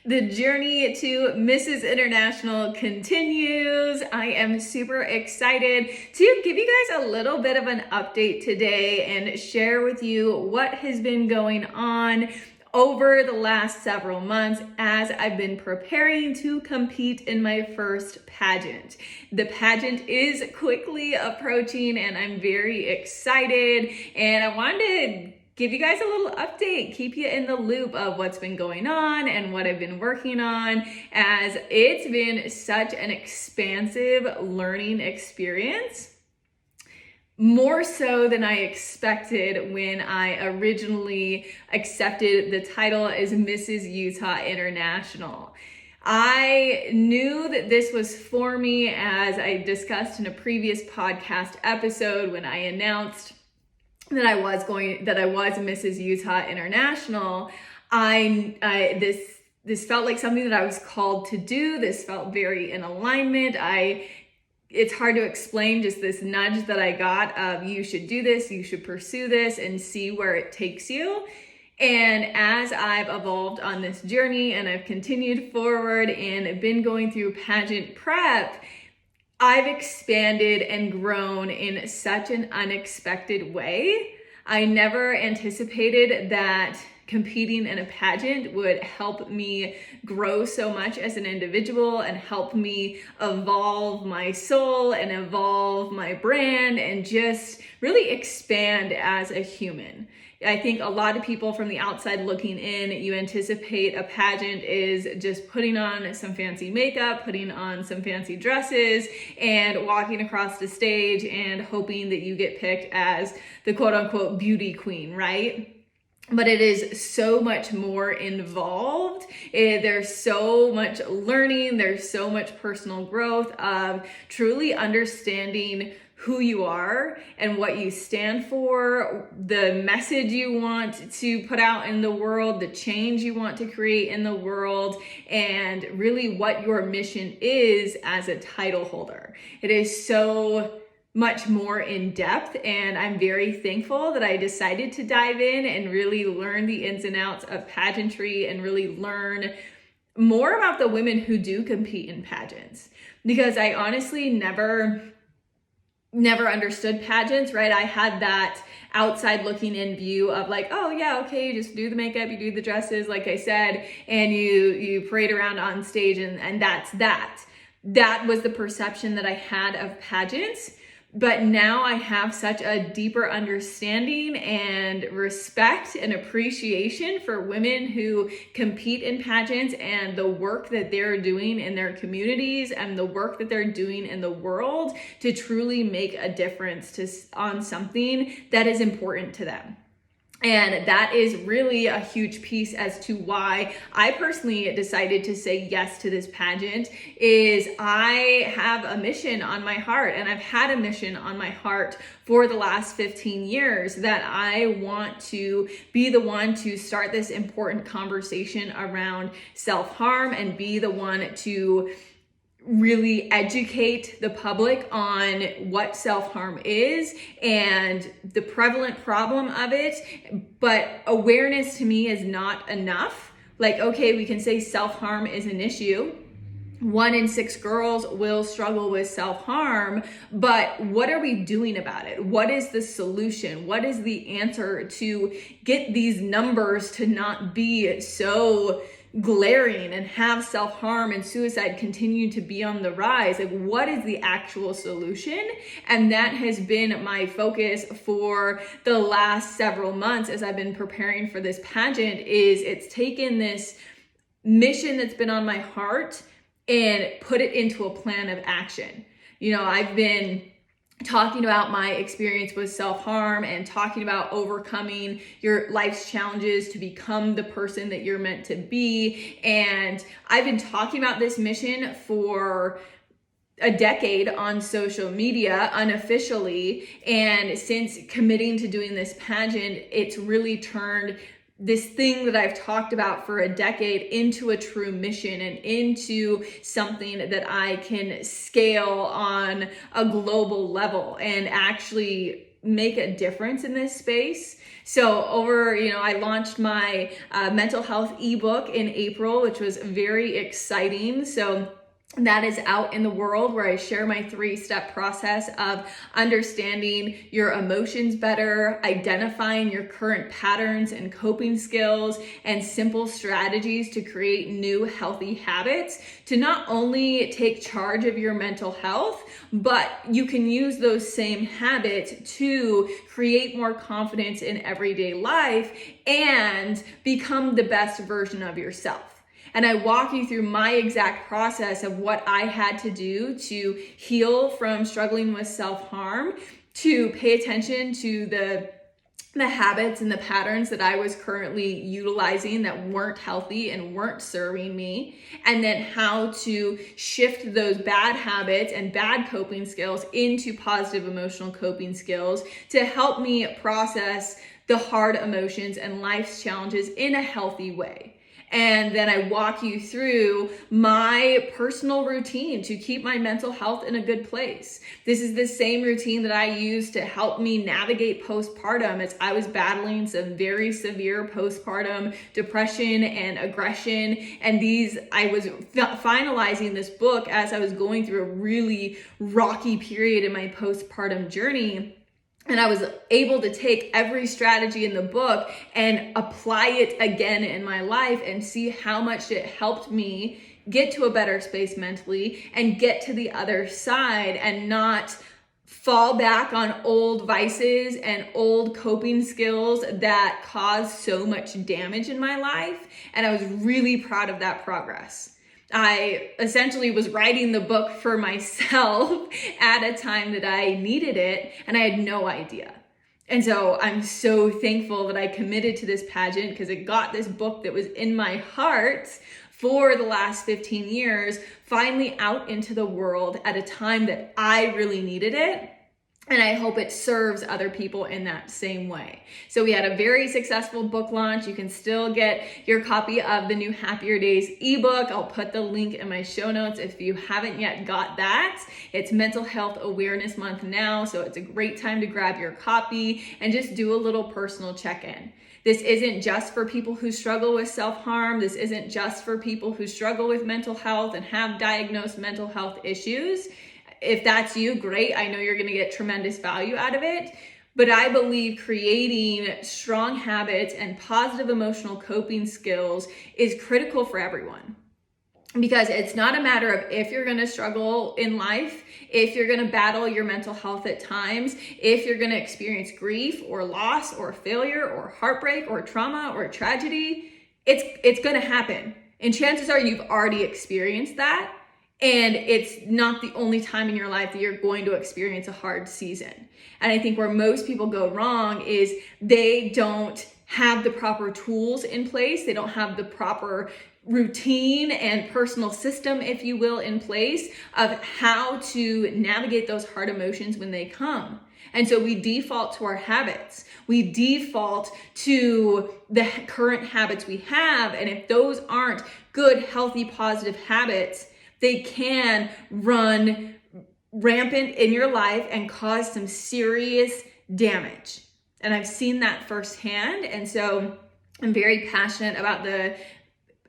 The journey to Mrs. International continues. I am super excited to give you guys a little bit of an update today and share with you what has been going on over the last several months as I've been preparing to compete in my first pageant. The pageant is quickly approaching and I'm very excited, and I wanted to give you guys a little update, keep you in the loop of what's been going on and what I've been working on, as it's been such an expansive learning experience. More so than I expected when I originally accepted the title as Mrs. Utah International. I knew that this was for me, as I discussed in a previous podcast episode when I announced that I was Mrs. Utah International. This felt like something that I was called to do. This felt very in alignment. It's hard to explain, just this nudge that I got of, you should do this, you should pursue this and see where it takes you. And as I've evolved on this journey and I've continued forward and been going through pageant prep, I've expanded and grown in such an unexpected way. I never anticipated that competing in a pageant would help me grow so much as an individual and help me evolve my soul and evolve my brand and just really expand as a human. I think a lot of people from the outside looking in, you anticipate a pageant is just putting on some fancy makeup, putting on some fancy dresses, and walking across the stage and hoping that you get picked as the quote unquote beauty queen, right? But it is so much more involved. There's so much learning. There's so much personal growth of truly understanding who you are and what you stand for, the message you want to put out in the world, the change you want to create in the world, and really what your mission is as a title holder. It is so much more in depth, and I'm very thankful that I decided to dive in and really learn the ins and outs of pageantry and really learn more about the women who do compete in pageants, because I honestly never understood pageants, right? I had that outside looking in view of like, oh yeah, okay, you just do the makeup, you do the dresses, like I said, and you parade around on stage and that's that. That was the perception that I had of pageants. But now I have such a deeper understanding and respect and appreciation for women who compete in pageants and the work that they're doing in their communities and the work that they're doing in the world to truly make a difference on something that is important to them. And that is really a huge piece as to why I personally decided to say yes to this pageant. Is I have a mission on my heart, and I've had a mission on my heart for the last 15 years, that I want to be the one to start this important conversation around self-harm and be the one to really educate the public on what self-harm is and the prevalent problem of it. But awareness to me is not enough. Like, okay, we can say self-harm is an issue. 1 in 6 girls will struggle with self-harm, but what are we doing about it? What is the solution? What is the answer to get these numbers to not be so glaring and have self-harm and suicide continue to be on the rise? Like, what is the actual solution? And that has been my focus for the last several months as I've been preparing for this pageant. Is it's taken this mission that's been on my heart and put it into a plan of action. You know, I've been talking about my experience with self-harm and talking about overcoming your life's challenges to become the person that you're meant to be. And I've been talking about this mission for a decade on social media unofficially. And since committing to doing this pageant, it's really turned this thing that I've talked about for a decade into a true mission and into something that I can scale on a global level and actually make a difference in this space. So I launched my mental health ebook in April, which was very exciting. So that is out in the world, where I share my 3-step process of understanding your emotions better, identifying your current patterns and coping skills, and simple strategies to create new healthy habits to not only take charge of your mental health, but you can use those same habits to create more confidence in everyday life and become the best version of yourself. And I walk you through my exact process of what I had to do to heal from struggling with self-harm, to pay attention to the habits and the patterns that I was currently utilizing that weren't healthy and weren't serving me, and then how to shift those bad habits and bad coping skills into positive emotional coping skills to help me process the hard emotions and life's challenges in a healthy way. And then I walk you through my personal routine to keep my mental health in a good place. This is the same routine that I used to help me navigate postpartum, as I was battling some very severe postpartum depression and aggression. And I was finalizing this book as I was going through a really rocky period in my postpartum journey. And I was able to take every strategy in the book and apply it again in my life and see how much it helped me get to a better space mentally and get to the other side and not fall back on old vices and old coping skills that caused so much damage in my life. And I was really proud of that progress. I essentially was writing the book for myself at a time that I needed it, and I had no idea. And so I'm so thankful that I committed to this pageant, because it got this book that was in my heart for the last 15 years finally out into the world at a time that I really needed it. And I hope it serves other people in that same way. So we had a very successful book launch. You can still get your copy of the new Happier Days ebook. I'll put the link in my show notes if you haven't yet got that. It's Mental Health Awareness Month now, so it's a great time to grab your copy and just do a little personal check-in. This isn't just for people who struggle with self-harm. This isn't just for people who struggle with mental health and have diagnosed mental health issues. If that's you, great. I know you're going to get tremendous value out of it. But I believe creating strong habits and positive emotional coping skills is critical for everyone. Because it's not a matter of if you're going to struggle in life, if you're going to battle your mental health at times, if you're going to experience grief or loss or failure or heartbreak or trauma or tragedy. It's going to happen. And chances are you've already experienced that. And it's not the only time in your life that you're going to experience a hard season. And I think where most people go wrong is they don't have the proper tools in place. They don't have the proper routine and personal system, if you will, in place of how to navigate those hard emotions when they come. And so we default to our habits. We default to the current habits we have. And if those aren't good, healthy, positive habits, they can run rampant in your life and cause some serious damage. And I've seen that firsthand. And so I'm very passionate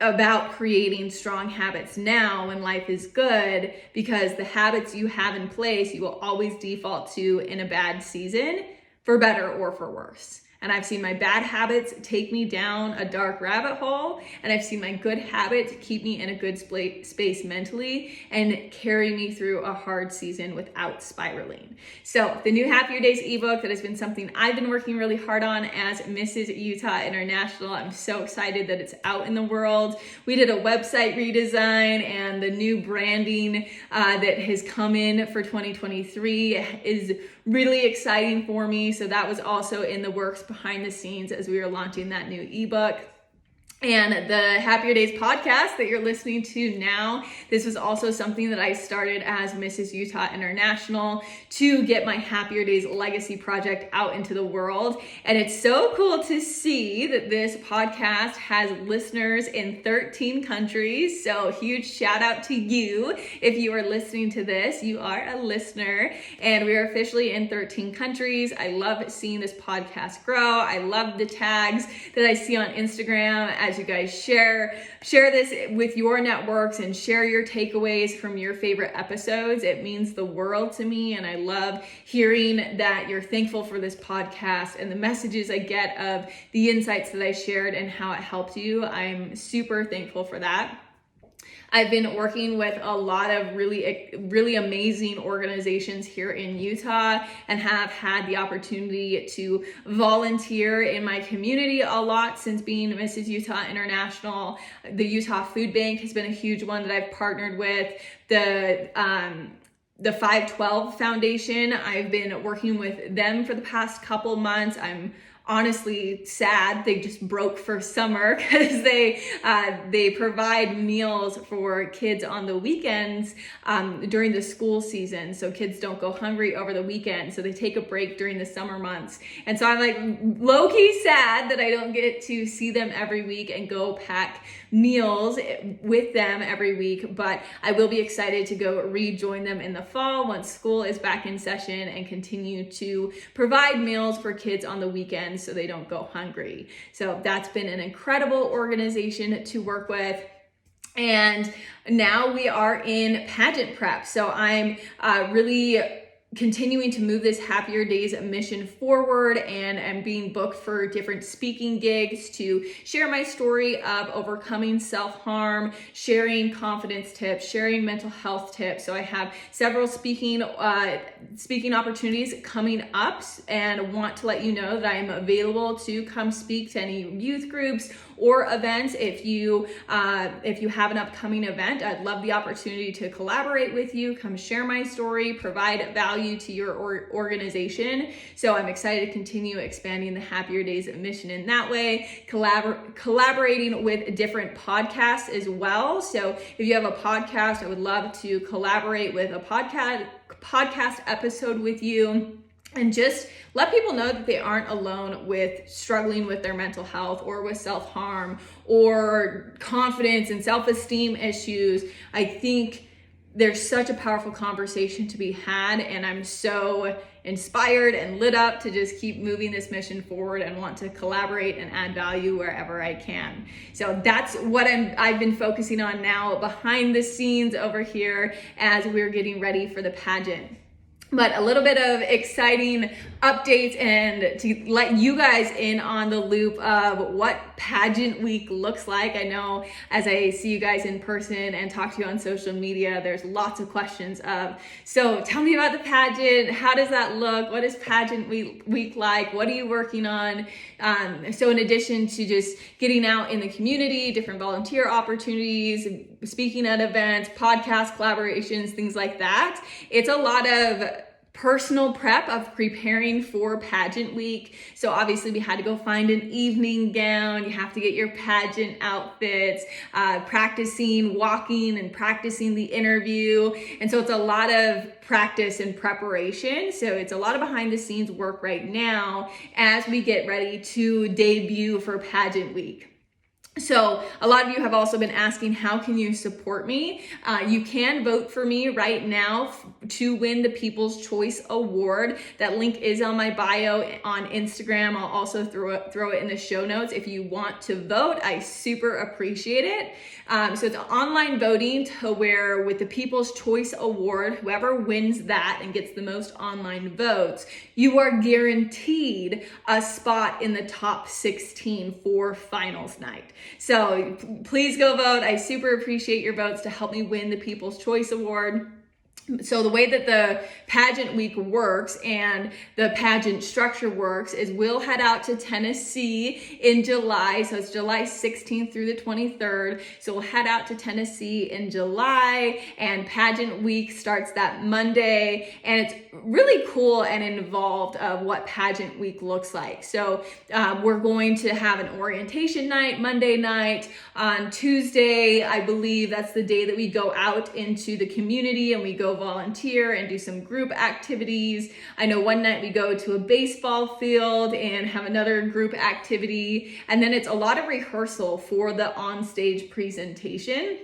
about creating strong habits now when life is good, because the habits you have in place, you will always default to in a bad season, for better or for worse. And I've seen my bad habits take me down a dark rabbit hole, and I've seen my good habits keep me in a good space mentally and carry me through a hard season without spiraling. So the new Happier Days ebook, that has been something I've been working really hard on as Mrs. Utah International. I'm so excited that it's out in the world. We did a website redesign, and the new branding that has come in for 2023 is really exciting for me. So that was also in the works behind the scenes as we were launching that new ebook. And the Happier Days podcast that you're listening to now, this was also something that I started as Mrs. Utah International to get my Happier Days legacy project out into the world. And it's so cool to see that this podcast has listeners in 13 countries. So huge shout out to you. If you are listening to this, you are a listener, and we are officially in 13 countries. I love seeing this podcast grow. I love the tags that I see on Instagram as you guys share this with your networks and share your takeaways from your favorite episodes. It means the world to me, and I love hearing that you're thankful for this podcast and the messages I get of the insights that I shared and how it helped you. I'm super thankful for that. I've been working with a lot of really amazing organizations here in Utah and have had the opportunity to volunteer in my community a lot since being Mrs. Utah International. The Utah Food Bank has been a huge one that I've partnered with. The 512 Foundation, I've been working with them for the past couple months. I'm honestly sad they just broke for summer because they provide meals for kids on the weekends during the school season, so kids don't go hungry over the weekend, so they take a break during the summer months. And so I'm like low-key sad that I don't get to see them every week and go pack meals with them every week, but I will be excited to go rejoin them in the fall once school is back in session and continue to provide meals for kids on the weekends so they don't go hungry. So that's been an incredible organization to work with. And now we are in pageant prep. So I'm really continuing to move this Happier Days mission forward, and I'm being booked for different speaking gigs to share my story of overcoming self-harm, sharing confidence tips, sharing mental health tips. So I have several speaking opportunities coming up, and want to let you know that I'm available to come speak to any youth groups or events. If you have an upcoming event, I'd love the opportunity to collaborate with you, come share my story, provide value to your organization. So I'm excited to continue expanding the Happier Days mission in that way, collaborating with different podcasts as well. So if you have a podcast, I would love to collaborate with a podcast episode with you, and just let people know that they aren't alone with struggling with their mental health or with self-harm or confidence and self-esteem issues. I think there's such a powerful conversation to be had, and I'm so inspired and lit up to just keep moving this mission forward and want to collaborate and add value wherever I can. So that's what I've been focusing on now behind the scenes over here as we're getting ready for the pageant. But a little bit of exciting updates and to let you guys in on the loop of what pageant week looks like. I know as I see you guys in person and talk to you on social media, there's lots of questions of, so tell me about the pageant. How does that look? What is pageant week like? What are you working on? So in addition to just getting out in the community, different volunteer opportunities, speaking at events, podcast collaborations, things like that, it's a lot of personal prep of preparing for pageant week. So obviously we had to go find an evening gown. You have to get your pageant outfits, practicing walking and practicing the interview. And so it's a lot of practice and preparation. So it's a lot of behind the scenes work right now as we get ready to debut for pageant week. So a lot of you have also been asking, how can you support me? You can vote for me right now to win the People's Choice Award. That link is on my bio on Instagram. I'll also throw it in the show notes. If you want to vote, I super appreciate it. So it's online voting to where with the People's Choice Award, whoever wins that and gets the most online votes, you are guaranteed a spot in the top 16 for finals night. So please go vote. I super appreciate your votes to help me win the People's Choice Award. So the way that the pageant week works and the pageant structure works is we'll head out to Tennessee in July. So it's July 16th through the 23rd. So we'll head out to Tennessee in July, and pageant week starts that Monday. And it's really cool and involved of what pageant week looks like. So we're going to have an orientation night Monday night. On Tuesday, I believe that's the day that we go out into the community and we go volunteer and do some group activities. I know one night we go to a baseball field and have another group activity, and then it's a lot of rehearsal for the on-stage presentation.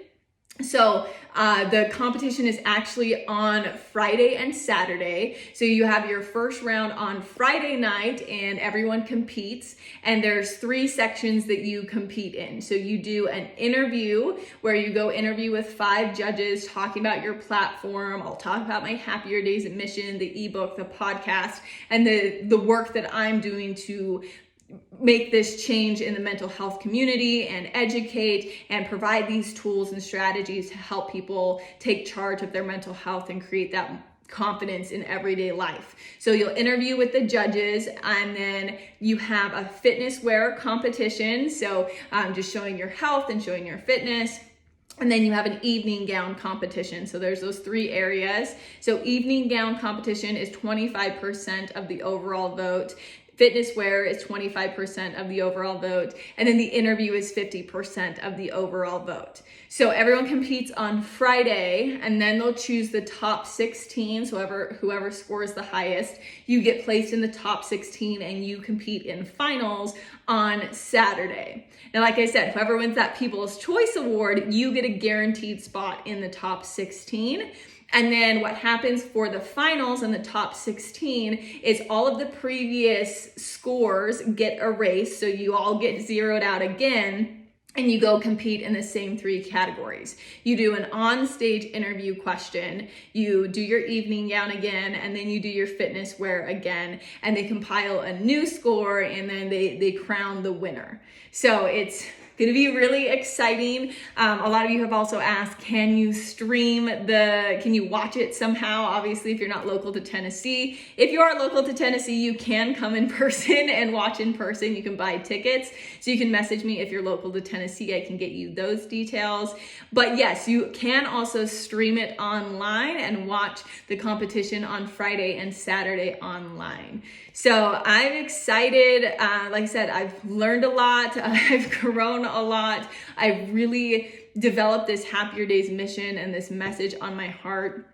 So the competition is actually on Friday and Saturday. So you have your first round on Friday night and everyone competes, and there's 3 sections that you compete in. So you do an interview where you go interview with 5 judges talking about your platform. I'll talk about my Happier Days mission, the ebook, the podcast, and the work that I'm doing to make this change in the mental health community and educate and provide these tools and strategies to help people take charge of their mental health and create that confidence in everyday life. So you'll interview with the judges, and then you have a fitness wear competition. So just showing your health and showing your fitness. And then you have an evening gown competition. So there's those 3 areas. So evening gown competition is 25% of the overall vote. Fitness wear is 25% of the overall vote, and then the interview is 50% of the overall vote. So everyone competes on Friday, and then they'll choose the top 16. So whoever scores the highest, you get placed in the top 16 and you compete in finals on Saturday. Now, like I said, whoever wins that People's Choice Award, you get a guaranteed spot in the top 16. And then what happens for the finals and the top 16 is all of the previous scores get erased. So you all get zeroed out again, and you go compete in the same 3 categories. You do an on-stage interview question, you do your evening gown again, and then you do your fitness wear again, and they compile a new score, and then they crown the winner. So it's going to be really exciting. A lot of you have also asked, can you watch it somehow? Obviously, if you're not local to Tennessee. If you are local to Tennessee, you can come in person and watch in person. You can buy tickets. So you can message me if you're local to Tennessee. I can get you those details. But yes, you can also stream it online and watch the competition on Friday and Saturday online. So I'm excited. Like I said, I've learned a lot. I've grown a lot. I've really developed this Happier Days mission and this message on my heart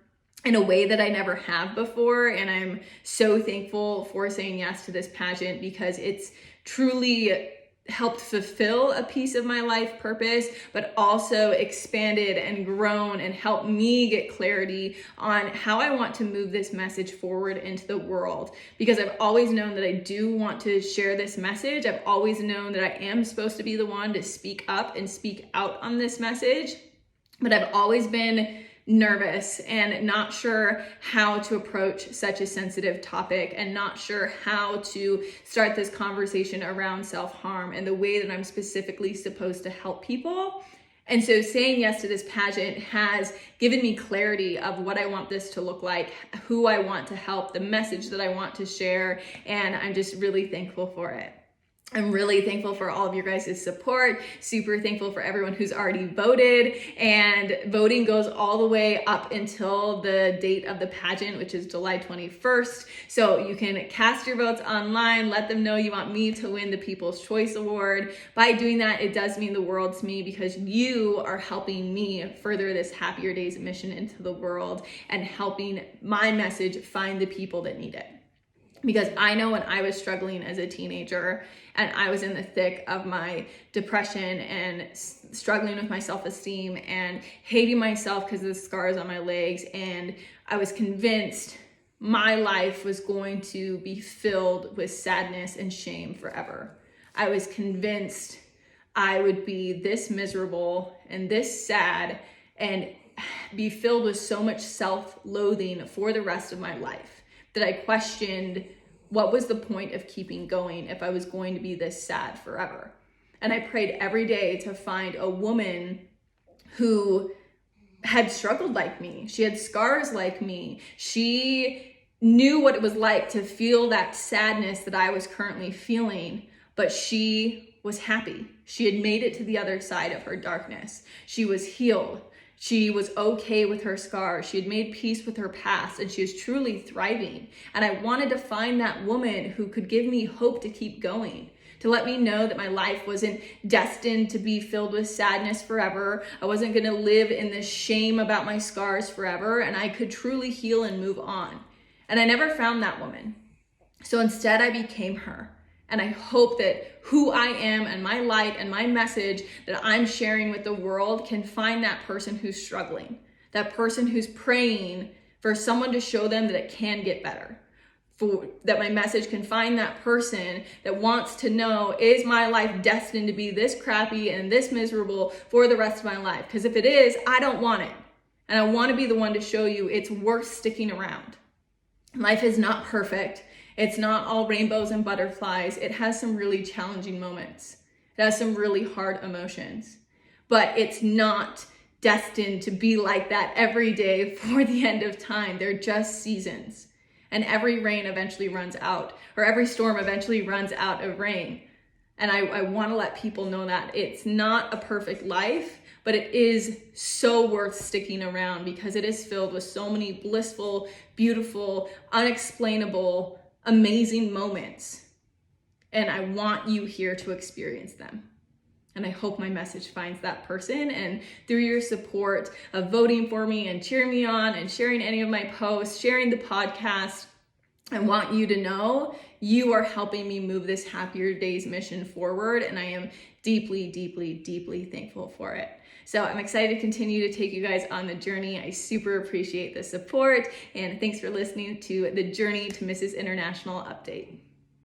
in a way that I never have before. And I'm so thankful for saying yes to this pageant, because it's truly helped fulfill a piece of my life purpose, but also expanded and grown and helped me get clarity on how I want to move this message forward into the world. Because I've always known that I do want to share this message. I've always known that I am supposed to be the one to speak up and speak out on this message, but I've always been nervous and not sure how to approach such a sensitive topic, and not sure how to start this conversation around self-harm and the way that I'm specifically supposed to help people. And so saying yes to this pageant has given me clarity of what I want this to look like, who I want to help, the message that I want to share, and I'm just really thankful for it. I'm really thankful for all of your guys' support, super thankful for everyone who's already voted, and voting goes all the way up until the date of the pageant, which is July 21st. So you can cast your votes online, let them know you want me to win the People's Choice Award. By doing that, it does mean the world to me, because you are helping me further this Happier Days mission into the world and helping my message find the people that need it. Because I know when I was struggling as a teenager and I was in the thick of my depression and struggling with my self-esteem and hating myself because of the scars on my legs, and I was convinced my life was going to be filled with sadness and shame forever. I was convinced I would be this miserable and this sad and be filled with so much self-loathing for the rest of my life that I questioned what was the point of keeping going if I was going to be this sad forever. And I prayed every day to find a woman who had struggled like me. She had scars like me. She knew what it was like to feel that sadness that I was currently feeling, but she was happy. She had made it to the other side of her darkness. She was healed. She was okay with her scars. She had made peace with her past, and she was truly thriving. And I wanted to find that woman who could give me hope to keep going, to let me know that my life wasn't destined to be filled with sadness forever. I wasn't going to live in this shame about my scars forever, and I could truly heal and move on. And I never found that woman. So instead, I became her. And I hope that who I am and my light and my message that I'm sharing with the world can find that person who's struggling, that person who's praying for someone to show them that it can get better. That my message can find that person that wants to know, is my life destined to be this crappy and this miserable for the rest of my life? Because if it is, I don't want it. And I want to be the one to show you it's worth sticking around. Life is not perfect. It's not all rainbows and butterflies. It has some really challenging moments. It has some really hard emotions. But it's not destined to be like that every day for the end of time. They're just seasons. And every rain eventually runs out, or every storm eventually runs out of rain. And I want to let people know that it's not a perfect life, but it is so worth sticking around because it is filled with so many blissful, beautiful, unexplainable, amazing moments. And I want you here to experience them. And I hope my message finds that person. And through your support of voting for me and cheering me on and sharing any of my posts, sharing the podcast, I want you to know you are helping me move this Happier Days mission forward. And I am deeply, deeply, deeply thankful for it. So I'm excited to continue to take you guys on the journey. I super appreciate the support. And thanks for listening to the Journey to Mrs. International update.